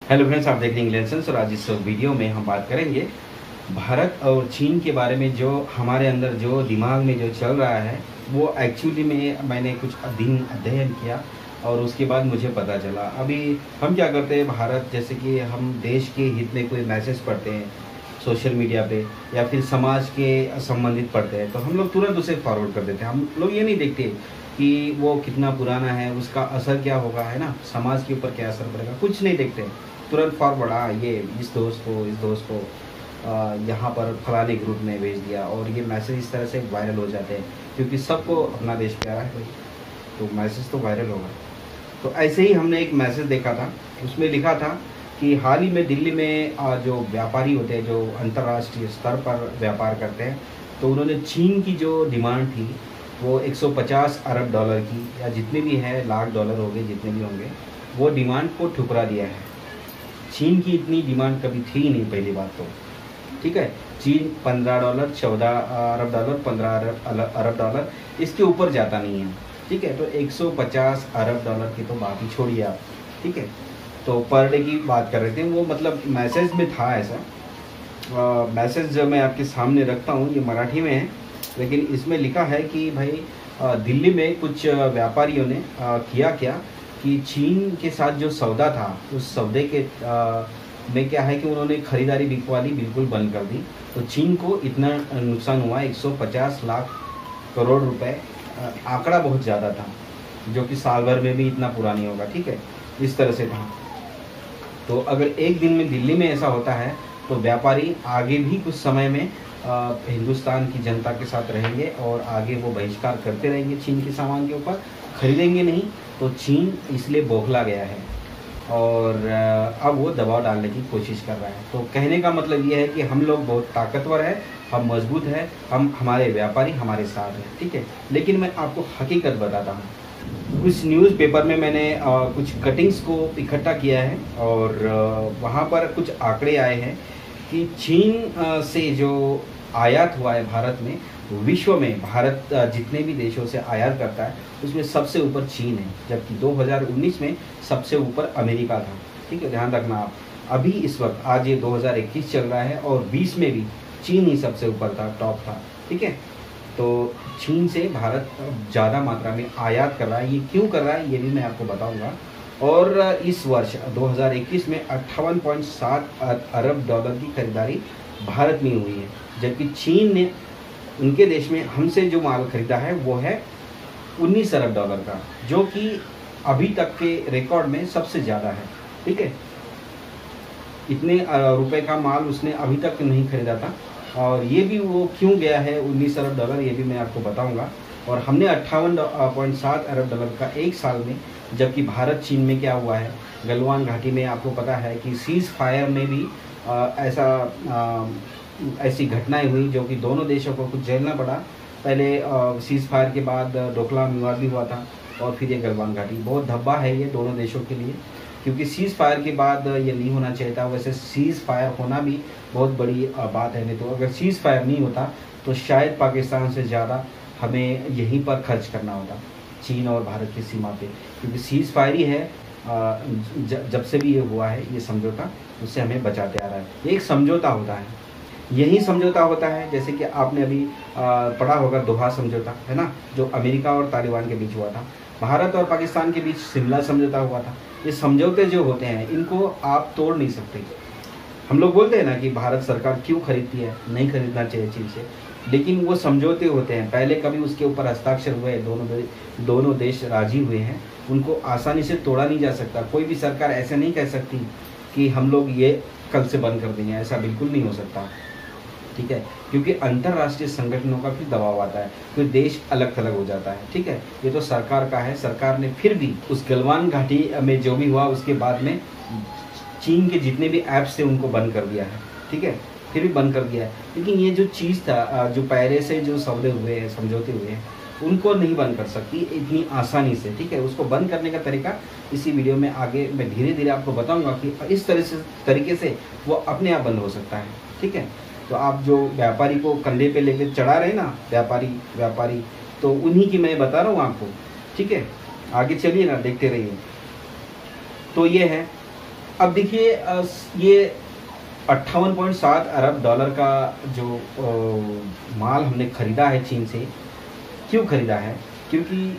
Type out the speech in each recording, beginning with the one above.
Hello friends, आप देख रहे हैं इंग्लैंड सेंस और आज इस वीडियो में हम बात करेंगे भारत और चीन के बारे में। जो हमारे अंदर जो दिमाग में जो चल रहा है वो एक्चुअली में मैंने कुछ अध्ययन किया और उसके बाद मुझे पता चला। अभी हम क्या करते हैं, भारत जैसे कि हम देश के हित में कोई मैसेज पढ़ते हैं सोशल मीडिया पे या फिर समाज के संबंधित पढ़ते हैं तो हम लोग तुरंत उसे फॉरवर्ड कर देते हैं। हम लोग ये नहीं देखते कि वो कितना पुराना है, उसका असर क्या होगा, है ना, समाज के ऊपर क्या असर पड़ेगा, कुछ नहीं देखते। तुरंत फॉरवर्ड, ये इस दोस्त को यहाँ पर फलाने ग्रुप में भेज दिया और ये मैसेज इस तरह से वायरल हो जाते हैं क्योंकि सबको अपना देश प्यारा है भाई, तो मैसेज तो वायरल होगा। तो ऐसे ही हमने एक मैसेज देखा था, उसमें लिखा था कि हाल ही में दिल्ली में जो व्यापारी होते हैं, जो अंतर्राष्ट्रीय स्तर पर व्यापार करते हैं, तो उन्होंने चीन की जो डिमांड थी वो 150 अरब डॉलर की या जितने भी है, लाख डॉलर हो गए, जितने भी होंगे, वो डिमांड को ठुकरा दिया है। चीन की इतनी डिमांड कभी थी ही नहीं, पहली बात तो, ठीक है। चीन 15 डॉलर, 14 अरब डॉलर, 15 अरब डॉलर, इसके ऊपर जाता नहीं है, ठीक है। तो 150 अरब डॉलर की तो बात ही छोड़िए आप, ठीक है। तो पर डे की बात कर रहे थे वो, मतलब मैसेज में था ऐसा। मैसेज जो मैं आपके सामने रखता हूँ, ये मराठी में है, लेकिन इसमें लिखा है कि भाई दिल्ली में कुछ व्यापारियों ने किया क्या कि चीन के साथ जो सौदा था उस सौदे के में क्या है कि उन्होंने खरीदारी बिकवाली बिल्कुल बंद कर दी। तो चीन को इतना नुकसान हुआ, 150 लाख करोड़ रुपए। आंकड़ा बहुत ज़्यादा था जो कि साल भर में भी इतना पूरा नहीं होगा, ठीक है, इस तरह से था। तो अगर एक दिन में दिल्ली में ऐसा होता है तो व्यापारी आगे भी कुछ समय में हिंदुस्तान की जनता के साथ रहेंगे और आगे वो बहिष्कार करते रहेंगे चीन के सामान के ऊपर, खरीदेंगे नहीं। तो चीन इसलिए बौखला गया है और अब वो दबाव डालने की कोशिश कर रहा है। तो कहने का मतलब ये है कि हम लोग बहुत ताकतवर है, हम मजबूत है, हमारे व्यापारी हमारे साथ हैं, ठीक है। लेकिन मैं आपको हकीकत बताता हूँ। कुछ न्यूज़पेपर में मैंने कुछ कटिंग्स को इकट्ठा किया है और वहाँ पर कुछ आंकड़े आए हैं कि चीन से जो आयात हुआ है भारत में, विश्व में भारत जितने भी देशों से आयात करता है उसमें सबसे ऊपर चीन है, जबकि 2019 में सबसे ऊपर अमेरिका था, ठीक है। ध्यान रखना आप, अभी इस वक्त आज ये 2021 चल रहा है और 20 में भी चीन ही सबसे ऊपर था, टॉप था, ठीक है। तो चीन से भारत ज़्यादा मात्रा में आयात कर रहा है। ये क्यों कर रहा है ये भी मैं आपको बताऊँगा। और इस वर्ष 2021 में 58.7 अरब डॉलर की खरीदारी भारत में हुई है, जबकि चीन ने उनके देश में हमसे जो माल खरीदा है वो है 19 अरब डॉलर का, जो कि अभी तक के रिकॉर्ड में सबसे ज़्यादा है, ठीक है। इतने रुपए का माल उसने अभी तक नहीं खरीदा था और ये भी वो क्यों गया है 19 अरब डॉलर, ये भी मैं आपको बताऊंगा। और हमने 58.7 अरब डॉलर का एक साल में, जबकि भारत चीन में क्या हुआ है, गलवान घाटी में आपको पता है कि सीज़ फायर में भी ऐसी घटनाएं हुई जो कि दोनों देशों को कुछ झेलना पड़ा। पहले सीज़ फायर के बाद डोकलाम विवाद भी हुआ था और फिर ये गलवान घाटी। बहुत धब्बा है ये दोनों देशों के लिए, क्योंकि सीज़ फायर के बाद ये नहीं होना चाहिए था। वैसे सीज़ फायर होना भी बहुत बड़ी बात है, नहीं तो अगर सीज़ फायर नहीं होता तो शायद पाकिस्तान से ज़्यादा हमें यहीं पर खर्च करना होता, चीन और भारत की सीमा पे, क्योंकि सीज़ फायर ही है जब से भी ये हुआ है ये समझौता, उससे हमें बचाते आ रहा है। ये एक समझौता होता है, यही समझौता होता है। जैसे कि आपने अभी पढ़ा होगा दोहा समझौता, है ना, जो अमेरिका और तालिबान के बीच हुआ था। भारत और पाकिस्तान के बीच शिमला समझौता हुआ था। ये समझौते जो होते हैं इनको आप तोड़ नहीं सकते। हम लोग बोलते हैं ना कि भारत सरकार क्यों खरीदती है, नहीं खरीदना चाहिए चीन से, लेकिन वो समझौते होते हैं, पहले कभी उसके ऊपर हस्ताक्षर हुए, दोनों देश राजी हुए हैं, उनको आसानी से तोड़ा नहीं जा सकता। कोई भी सरकार ऐसे नहीं कह सकती कि हम लोग ये कल से बंद कर देंगे, ऐसा बिल्कुल नहीं हो सकता, ठीक है, क्योंकि अंतर्राष्ट्रीय संगठनों का फिर दबाव आता है, फिर देश अलग थलग हो जाता है, ठीक है। ये तो सरकार का है, सरकार ने फिर भी उस गलवान घाटी में जो भी हुआ उसके बाद में चीन के जितने भी ऐप्स थे उनको बंद कर दिया है, ठीक है, फिर भी बंद कर दिया है। लेकिन ये जो चीज़ था, जो पहले से जो सौदे हुए हैं, समझौते हुए हैं, उनको नहीं बंद कर सकती इतनी आसानी से, ठीक है। उसको बंद करने का तरीका इसी वीडियो में आगे मैं धीरे धीरे आपको बताऊंगा कि इस तरीके से वो अपने आप बंद हो सकता है, ठीक है। तो आप जो व्यापारी को कंधे पे लेके चढ़ा रहे ना, व्यापारी, तो उन्हीं की मैं बता रहा हूँ आपको, ठीक है। आगे चलिए ना, देखते रहिए। तो ये है अब देखिए ये 58.7 अरब डॉलर का जो माल हमने खरीदा है चीन से। क्यों खरीदा है? क्योंकि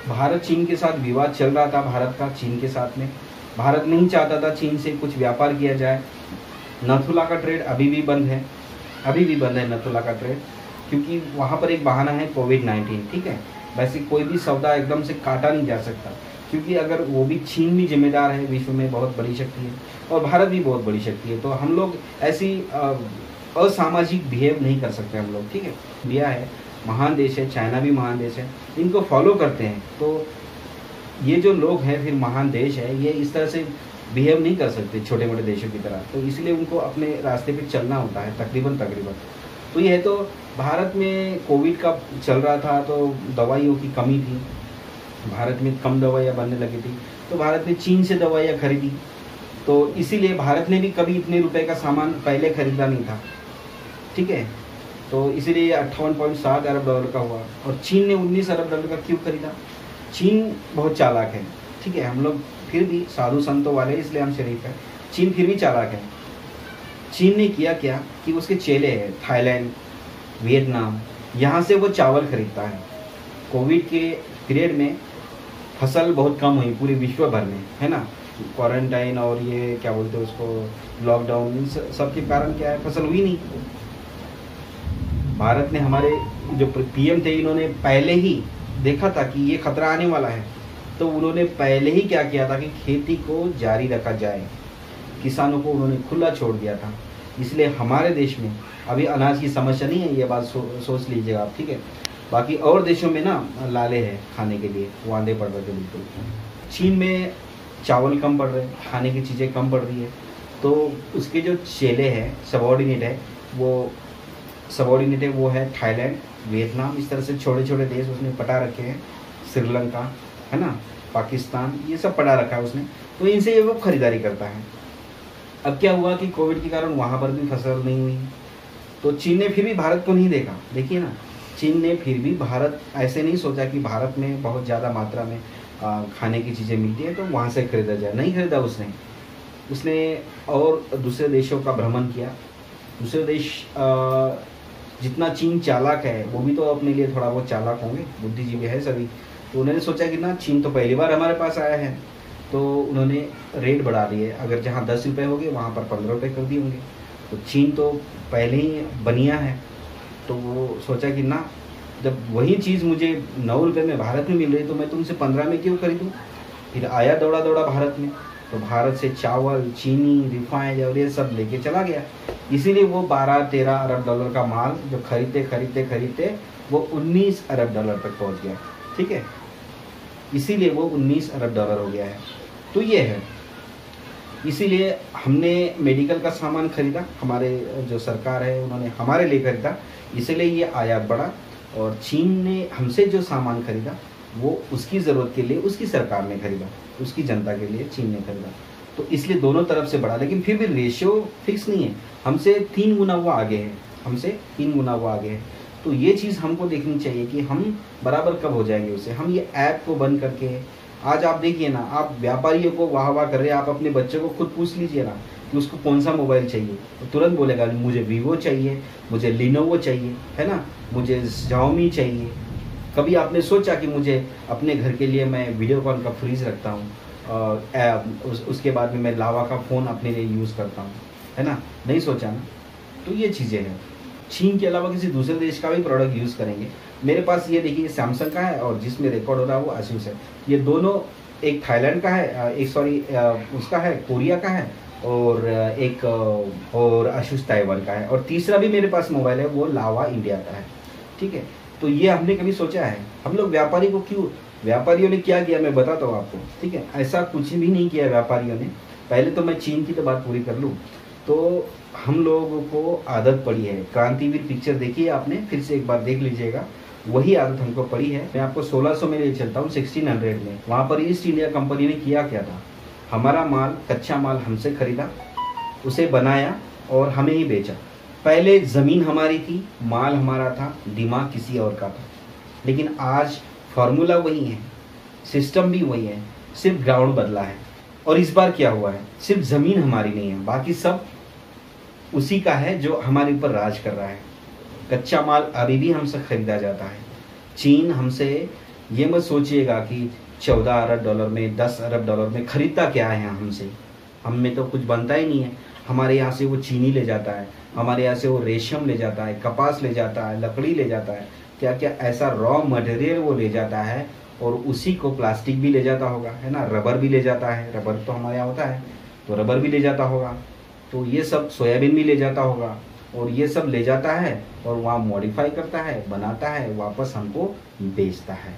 भारत चीन के साथ विवाद चल रहा था, भारत का चीन के साथ में। भारत नहीं चाहता था चीन से कुछ व्यापार किया जाए। नथुला का ट्रेड अभी भी बंद है, अभी भी बंद है नथुला का ट्रेड, क्योंकि वहाँ पर एक बहाना है कोविड-19। ठीक है, वैसे कोई भी सौदा एकदम से काटा नहीं जा सकता, क्योंकि अगर वो भी चीन भी जिम्मेदार है, विश्व में बहुत बड़ी शक्ति है और भारत भी बहुत बड़ी शक्ति है, तो हम लोग ऐसी असामाजिक बिहेव नहीं कर सकते हम लोग। ठीक है, इंडिया है महान देश है, चाइना भी महान देश है, इनको फॉलो करते हैं, तो ये जो लोग हैं फिर महान देश है, ये इस तरह से बिहेव नहीं कर सकते छोटे मोटे देशों की तरह, तो इसलिए उनको अपने रास्ते पे चलना होता है तकरीबन। तो ये है, तो भारत में कोविड का चल रहा था तो दवाइयों की कमी थी, भारत में कम दवाइयाँ बनने लगी थी, तो भारत ने चीन से दवाइयाँ खरीदी, तो इसीलिए भारत ने भी कभी इतने रुपए का सामान पहले खरीदा नहीं था। ठीक है, तो इसीलिए 58.7 अरब डॉलर का हुआ। और चीन ने 19 अरब डॉलर का क्यों खरीदा? चीन बहुत चालाक है। ठीक है, हम लोग फिर भी साधु संतों वाले, इसलिए हम शरीफ हैं। चीन फिर भी चालाक है। चीन ने किया क्या कि उसके चेले हैं थाईलैंड, वियतनाम, यहाँ से वो चावल खरीदता है। कोविड के पीरियड में फसल बहुत कम हुई पूरे विश्व भर में, है ना, क्वारंटाइन और ये क्या बोलते हैं उसको, लॉकडाउन, इन सब के कारण क्या है, फसल हुई नहीं। भारत ने, हमारे जो पीएम थे, इन्होंने पहले ही देखा था कि ये खतरा आने वाला है, तो उन्होंने पहले ही क्या किया था कि खेती को जारी रखा जाए, किसानों को उन्होंने खुला छोड़ दिया था। इसलिए हमारे देश में अभी अनाज की समस्या नहीं है, ये बात सोच लीजिएगा आप। ठीक है, बाकी और देशों में ना लाले हैं खाने के लिए, वांदे पड़ रहे थे बिल्कुल। चीन में चावल कम पड़ रहे हैं, खाने की चीज़ें कम पड़ रही है, तो उसके जो चेले हैं, सबॉर्डिनेट है वो है थाईलैंड, वियतनाम, इस तरह से छोटे छोटे देश उसने पटा रखे हैं, श्रीलंका, है ना, पाकिस्तान, ये सब पटा रखा है उसने, तो इनसे ये वो खरीदारी करता है। अब क्या हुआ कि कोविड के कारण वहाँ पर भी फसल नहीं हुई, तो चीन ने फिर भी भारत को नहीं देखा। देखिए ना, चीन ने फिर भी भारत, ऐसे नहीं सोचा कि भारत में बहुत ज़्यादा मात्रा में खाने की चीज़ें मिलती है तो वहाँ से खरीदा जाए, नहीं खरीदा उसने और दूसरे देशों का भ्रमण किया। दूसरे देश, जितना चीन चालाक है, वो भी तो अपने लिए थोड़ा बहुत चालाक होंगे, बुद्धिजीवी है सभी, तो उन्होंने सोचा कि ना, चीन तो पहली बार हमारे पास आया है, तो उन्होंने रेट बढ़ा दिए। अगर जहाँ 10 रुपये हो गए वहाँ पर 15 रुपये कर दिए होंगे। तो चीन तो पहले ही बनिया है, तो वो सोचा कि ना, जब वही चीज़ मुझे 9 रुपये में भारत में मिल रही तो मैं तुमसे 15 में क्यों खरीदूँ। फिर आया दौड़ा भारत में, तो भारत से चावल, चीनी, रिफाइंड और ये सब लेके चला गया। इसीलिए वो 12-13 अरब डॉलर का माल जो खरीदते वो 19 अरब डॉलर तक पहुंच गया। ठीक है, इसीलिए वो 19 अरब डॉलर हो गया है। तो ये है, इसीलिए हमने मेडिकल का सामान खरीदा, हमारे जो सरकार है उन्होंने हमारे लिए खरीदा, इसीलिए ये आयात बढ़ा। और चीन ने हमसे जो सामान खरीदा वो उसकी ज़रूरत के लिए उसकी सरकार ने खरीदा, उसकी जनता के लिए चीन ने खरीदा, तो इसलिए दोनों तरफ से बढ़ा। लेकिन फिर भी रेशियो फिक्स नहीं है, हमसे 3 गुना वो आगे है, तो ये चीज़ हमको देखनी चाहिए कि हम बराबर कब हो जाएंगे उससे। हम ये ऐप को बंद करके, आज आप देखिए ना, आप व्यापारियों को वाह कर रहे हैं, आप अपने बच्चे को खुद पूछ लीजिए ना कि उसको कौन सा मोबाइल चाहिए, तो तुरंत बोलेगा मुझे वीवो चाहिए, मुझे लिनोवो चाहिए, है ना, मुझे Xiaomi चाहिए। कभी आपने सोचा कि मुझे अपने घर के लिए मैं वीडियोकॉन का फ्रीज रखता हूँ और उसके बाद में मैं लावा का फ़ोन अपने लिए यूज़ करता हूँ, है ना, नहीं सोचा ना। तो ये चीज़ें हैं। चीन के अलावा किसी दूसरे देश का भी प्रोडक्ट यूज़ करेंगे। मेरे पास ये देखिए सैमसंग का है और जिसमें रिकॉर्ड हो रहा है वो आसूस है। ये दोनों, एक थाईलैंड का है, उसका है, कोरिया का है, और एक और आसूस ताइवान का है, और तीसरा भी मेरे पास मोबाइल है, वो लावा इंडिया का है। ठीक है, तो ये हमने कभी सोचा है? हम लोग व्यापारियों ने क्या किया मैं बताता हूँ आपको। ठीक है, ऐसा कुछ भी नहीं किया व्यापारियों ने। पहले तो मैं चीन की तो बात पूरी कर लूँ, तो हम लोगों को आदत पड़ी है, क्रांतिवीर पिक्चर देखिए आपने, फिर से एक बार देख लीजिएगा, वही आदत हमको पड़ी है। मैं आपको 1600 में ले चलता हूँ, 1600 में। वहाँ पर ईस्ट इंडिया कंपनी ने किया क्या था, हमारा माल, कच्चा माल हमसे खरीदा, उसे बनाया और हमें ही बेचा। पहले ज़मीन हमारी थी, माल हमारा था, दिमाग किसी और का था। लेकिन आज फार्मूला वही है, सिस्टम भी वही है, सिर्फ ग्राउंड बदला है। और इस बार क्या हुआ है, सिर्फ जमीन हमारी नहीं है, बाकी सब उसी का है जो हमारे ऊपर राज कर रहा है। कच्चा माल अभी भी हमसे खरीदा जाता है। चीन हमसे, ये मत सोचिएगा कि 14 अरब डॉलर में 10 अरब डॉलर में खरीदता क्या है हमसे, हम में तो कुछ बनता ही नहीं है। हमारे यहाँ से वो चीनी ले जाता है, हमारे यहाँ से वो रेशम ले जाता है, कपास ले जाता है, लकड़ी ले जाता है, क्या क्या ऐसा रॉ मटेरियल वो ले जाता है, और उसी को प्लास्टिक भी ले जाता होगा, है ना, रबर भी ले जाता है, रबर तो हमारे यहाँ होता है, तो रबर भी ले जाता होगा, तो ये सब सोयाबीन भी ले जाता होगा, और ये सब ले जाता है और वहाँ मॉडिफाई करता है, बनाता है, वापस हमको बेचता है।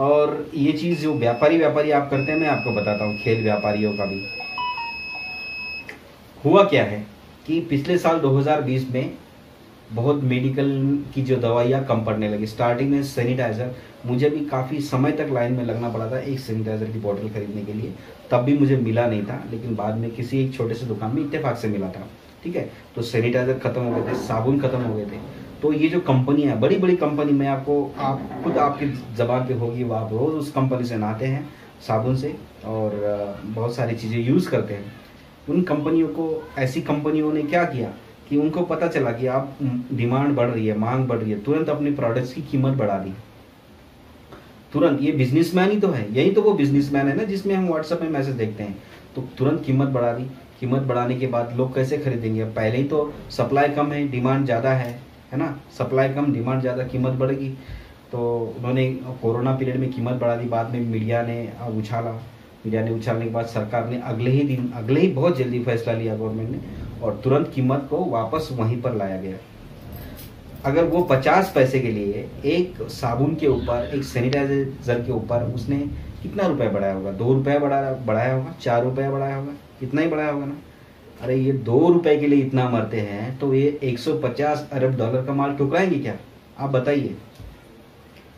और ये चीज़ जो व्यापारी आप करते हैं, मैं आपको बताता हूँ, खेल व्यापारियों का भी हुआ क्या है कि पिछले साल 2020 में बहुत मेडिकल की जो दवाइयाँ कम पड़ने लगी। स्टार्टिंग में सैनिटाइज़र, मुझे भी काफ़ी समय तक लाइन में लगना पड़ा था एक सैनिटाइज़र की बोतल खरीदने के लिए, तब भी मुझे मिला नहीं था, लेकिन बाद में किसी एक छोटे से दुकान में इत्तेफाक से मिला था। ठीक है, तो सैनिटाइज़र खत्म हो गए थे, साबुन खत्म हो गए थे। तो ये जो कंपनी है, बड़ी बड़ी कंपनी, मैं आपको, आप खुद आपकी ज़बान पे होगी, वो आप रोज़ उस कंपनी से नहाते हैं साबुन से, और बहुत सारी चीज़ें यूज़ करते हैं। उन कंपनियों को, ऐसी कंपनियों ने क्या किया कि उनको पता चला कि आप डिमांड बढ़ रही है, मांग बढ़ रही है, तुरंत अपनी प्रोडक्ट्स की कीमत बढ़ा दी तुरंत। ये बिजनेसमैन ही तो है, यही तो वो बिजनेसमैन है ना जिसमें हम व्हाट्सएप में मैसेज देखते हैं। तो तुरंत कीमत बढ़ा दी। कीमत बढ़ाने के बाद लोग कैसे खरीदेंगे? पहले ही तो सप्लाई कम है, डिमांड ज़्यादा है ना, सप्लाई कम डिमांड ज़्यादा, कीमत बढ़ेगी। तो उन्होंने कोरोना पीरियड में कीमत बढ़ा दी, बाद में मीडिया ने उछाला, मीडिया ने उछालने के बाद सरकार ने अगले ही बहुत जल्दी फैसला लिया गवर्नमेंट ने, और तुरंत कीमत को वापस वहीं पर लाया गया। अगर वो 50 पैसे के लिए एक साबुन के ऊपर, एक सैनिटाइजर के ऊपर उसने कितना रुपए बढ़ाया होगा? 2 रुपये बढ़ाया होगा, 4 रुपये बढ़ाया होगा, इतना ही बढ़ाया होगा ना। अरे ये 2 रुपये के लिए इतना मरते हैं, तो ये 150 अरब डॉलर का माल ठुकराएंगे क्या? आप बताइए।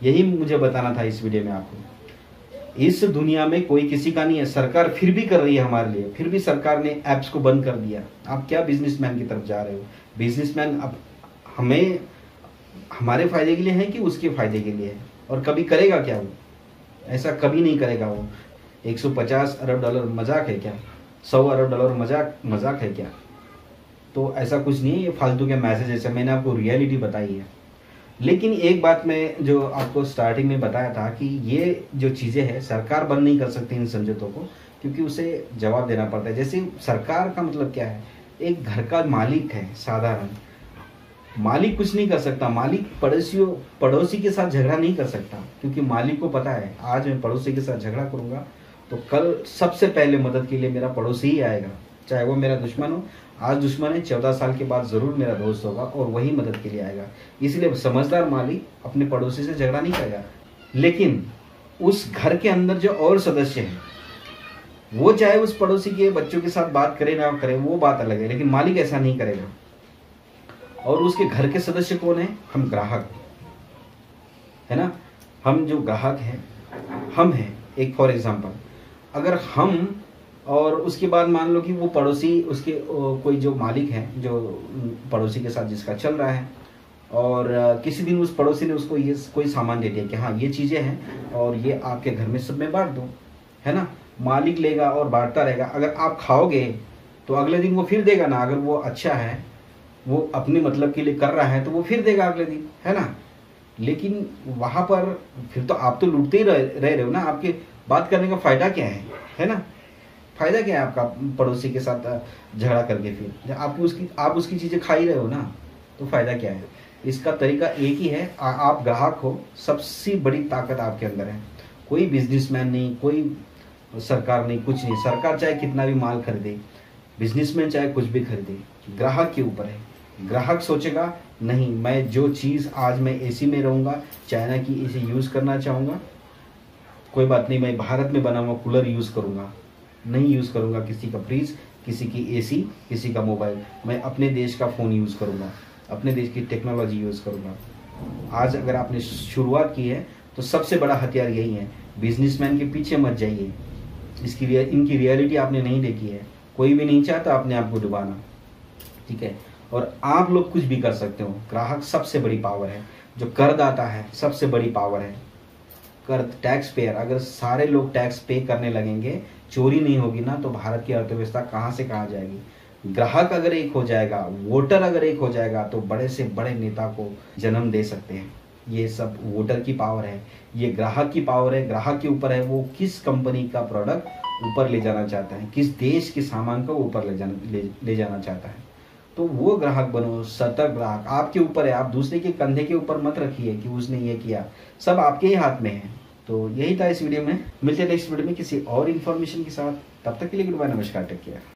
यही मुझे बताना था इस वीडियो में आपको। इस दुनिया में कोई किसी का नहीं है, सरकार फिर भी कर रही है हमारे लिए, फिर भी सरकार ने ऐप्स को बंद कर दिया। आप क्या बिजनेसमैन की तरफ जा रहे हो? बिजनेसमैन अब हमें, हमारे फायदे के लिए है कि उसके फायदे के लिए है? और कभी करेगा क्या वो? ऐसा कभी नहीं करेगा वो। 150 अरब डॉलर मजाक है क्या? 100 अरब डॉलर मजाक है क्या? तो ऐसा कुछ नहीं है, ये फालतू के मैसेज, ऐसा मैंने आपको रियलिटी बताई है। लेकिन एक बात मैं जो आपको स्टार्टिंग में बताया था कि ये जो चीज़ें हैं, सरकार बंद नहीं कर सकती इन समझौतों को, क्योंकि उसे जवाब देना पड़ता है। जैसे सरकार का मतलब क्या है? एक घर का मालिक है, साधारण मालिक कुछ नहीं कर सकता। मालिक पड़ोसी के साथ झगड़ा नहीं कर सकता, क्योंकि मालिक को पता है आज मैं पड़ोसी के साथ झगड़ा करूंगा तो कल सबसे पहले मदद के लिए मेरा पड़ोसी ही आएगा, चाहे वो मेरा दुश्मन हो। आज दुश्मन है, 14 साल के बाद जरूर मेरा दोस्त होगा और वही मदद के लिए आएगा। इसलिए समझदार मालिक अपने पड़ोसी से झगड़ा नहीं करेगा। लेकिन उस घर के अंदर जो और सदस्य हैं, वो चाहे उस पड़ोसी के बच्चों के साथ बात करे ना करे, वो बात अलग है, लेकिन मालिक ऐसा नहीं करेगा। और उसके घर के सदस्य कौन है? हम ग्राहक, है ना। हम जो ग्राहक हैं, हम हैं। एक फॉर एग्जांपल, अगर हम और उसके बाद मान लो कि वो पड़ोसी, उसके कोई जो मालिक है, जो पड़ोसी के साथ जिसका चल रहा है, और किसी दिन उस पड़ोसी ने उसको ये कोई सामान दे दिया कि हाँ ये चीज़ें हैं और ये आपके घर में सब में बांट दो, है ना। मालिक लेगा और बांटता रहेगा। अगर आप खाओगे तो अगले दिन वो फिर देगा ना। अगर वो अच्छा है, वो अपने मतलब के लिए कर रहा है, तो वो फिर देगा अगले दिन, है ना। लेकिन वहाँ पर फिर तो आप तो लूटते ही रह रहे हो ना। आपके बात करने का फ़ायदा क्या है ना। फ़ायदा क्या है आपका पड़ोसी के साथ झगड़ा करके? फिर आप उसकी चीज़ें खा ही रहे हो ना, तो फ़ायदा क्या है? इसका तरीका एक ही है, आप ग्राहक हो। सबसे बड़ी ताकत आपके अंदर है। कोई बिजनेसमैन नहीं, कोई सरकार नहीं, कुछ नहीं। सरकार चाहे कितना भी माल खरीदे, बिजनेसमैन चाहे कुछ भी खरीदे, ग्राहक के ऊपर है। ग्राहक सोचेगा नहीं, मैं जो चीज़ आज मैं एसी में रहूँगा, चाइना की एसी यूज़ करना चाहूँगा, कोई बात नहीं, मैं भारत में बना हुआ कूलर यूज़ करूँगा, नहीं यूज़ करूँगा किसी का फ्रिज, किसी की एसी, किसी का मोबाइल। मैं अपने देश का फ़ोन यूज़ करूँगा, अपने देश की टेक्नोलॉजी यूज़ करूँगा। आज अगर आपने शुरुआत की है तो सबसे बड़ा हथियार यही है। बिजनेसमैन के पीछे मत जाइए, इनकी रियलिटी आपने नहीं देखी है। कोई भी नहीं चाहता अपने आप को डुबाना, ठीक है। और आप लोग कुछ भी कर सकते हो। ग्राहक सबसे बड़ी पावर है। जो करदाता है सबसे बड़ी पावर है। कर टैक्स पेयर, अगर सारे लोग टैक्स पे करने लगेंगे, चोरी नहीं होगी ना, तो भारत की अर्थव्यवस्था कहाँ से कहाँ जाएगी। ग्राहक अगर एक हो जाएगा, वोटर अगर एक हो जाएगा, तो बड़े से बड़े नेता को जन्म दे सकते हैं। ये सब वोटर की पावर है, ये ग्राहक की पावर है। ग्राहक के ऊपर है वो किस कंपनी का प्रोडक्ट ऊपर ले जाना चाहता है, किस देश के सामान को ऊपर ले जाना चाहता है। तो वो ग्राहक बनो, सतर्क ग्राहक। आपके ऊपर है, आप दूसरे के कंधे के ऊपर मत रखिए कि उसने ये किया, सब आपके ही हाथ में है। तो यही था इस वीडियो में। मिलते हैं नेक्स्ट वीडियो में किसी और इन्फॉर्मेशन के साथ। तब तक के लिए गुड बाय, नमस्कार, टेक केयर।